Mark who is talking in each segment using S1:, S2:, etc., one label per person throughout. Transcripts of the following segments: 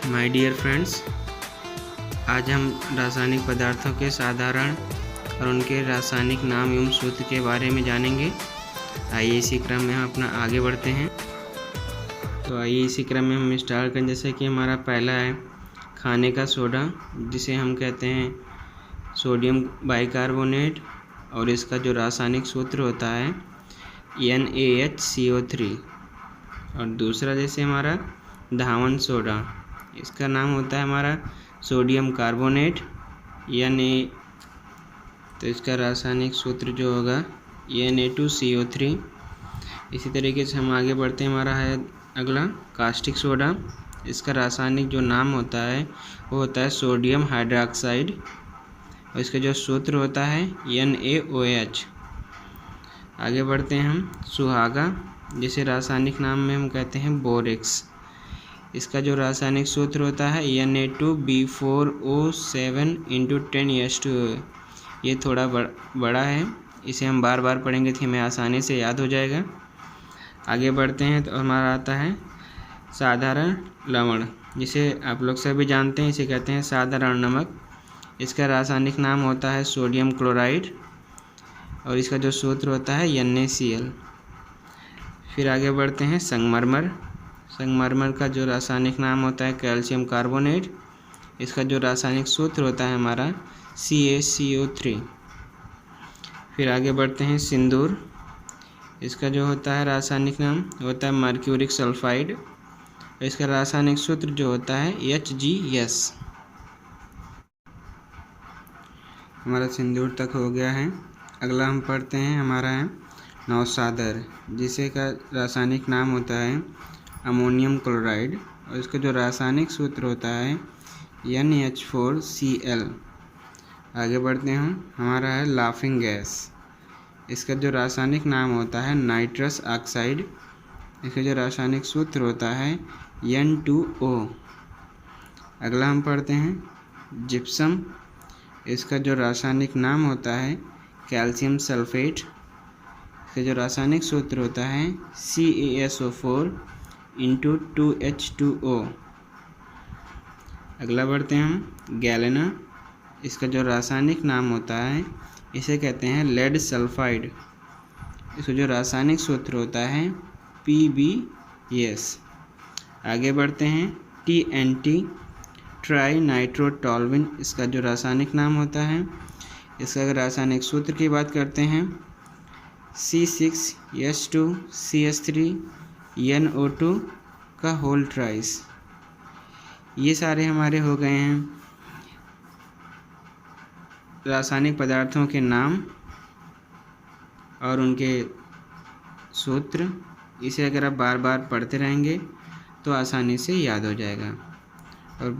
S1: My dear friends, आज हम रासायनिक पदार्थों के साधारण और उनके रासायनिक नाम एवं सूत्र के बारे में जानेंगे। आइए इसी क्रम में हम अपना आगे बढ़ते हैं। तो आइए इसी क्रम में हम स्टार्ट करें। जैसे कि हमारा पहला है खाने का सोडा, जिसे हम कहते हैं सोडियम बाइकार्बोनेट, और इसका जो रासायनिक सूत्र होता है NaHCO3। और दूसरा जैसे हमारा धावन सोडा, इसका नाम होता है हमारा सोडियम कार्बोनेट Na, तो इसका रासायनिक सूत्र जो होगा Na2CO3। इसी तरीके से हम आगे बढ़ते हैं। हमारा है अगला कास्टिक सोडा, इसका रासायनिक जो नाम होता है वो होता है सोडियम हाइड्रोक्साइड, और इसका जो सूत्र होता है NaOH। आगे बढ़ते हैं हम सुहागा, जिसे रासायनिक नाम में हम कहते हैं बोरेक्स। इसका जो रासायनिक सूत्र होता है Na2B4O7 × 10S2। ये थोड़ा बड़ा है, इसे हम बार बार पढ़ेंगे तो हमें आसानी से याद हो जाएगा। आगे बढ़ते हैं तो हमारा आता है साधारण लवण, जिसे आप लोग सभी जानते हैं, इसे कहते हैं साधारण नमक। इसका रासायनिक नाम होता है सोडियम क्लोराइड, और इसका जो सूत्र होता है NaCl। फिर आगे बढ़ते हैं संगमरमर। संगमरमर का जो रासायनिक नाम होता है कैल्शियम कार्बोनेट, इसका जो रासायनिक सूत्र होता है हमारा CaCO3। फिर आगे बढ़ते हैं सिंदूर, इसका जो होता है रासायनिक नाम होता है मर्क्यूरिक सल्फाइड, इसका रासायनिक सूत्र जो होता है HgS। हमारा सिंदूर तक हो गया है। अगला हम पढ़ते हैं, हमारा है नौसादर, जिसे का रासायनिक नाम होता है अमोनियम क्लोराइड, और इसका जो रासायनिक सूत्र होता है NH4Cl। आगे बढ़ते हैं हम, हमारा है लाफिंग गैस, इसका जो रासायनिक नाम होता है नाइट्रस ऑक्साइड, इसका जो रासायनिक सूत्र होता है N2O। अगला हम पढ़ते हैं जिप्सम, इसका जो रासायनिक नाम होता है कैल्शियम सल्फेट, इसका जो रासायनिक सूत्र होता है CaSO4 × 2H2O। अगला बढ़ते हैं हम गैलेना, इसका जो रासायनिक नाम होता है इसे कहते हैं लेड सल्फाइड, इसका जो रासायनिक सूत्र होता है PbS। आगे बढ़ते हैं TNT ट्राई नाइट्रोटोल्यूइन, इसका जो रासायनिक नाम होता है, इसका अगर रासायनिक सूत्र की बात करते हैं C6H2CS3NO2 का होल ट्राइस। ये सारे हमारे हो गए हैं रासायनिक पदार्थों के नाम और उनके सूत्र। इसे अगर आप बार बार पढ़ते रहेंगे तो आसानी से याद हो जाएगा, और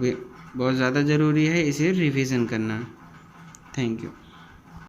S1: बहुत ज़्यादा ज़रूरी है इसे रिवीजन करना। Thank you.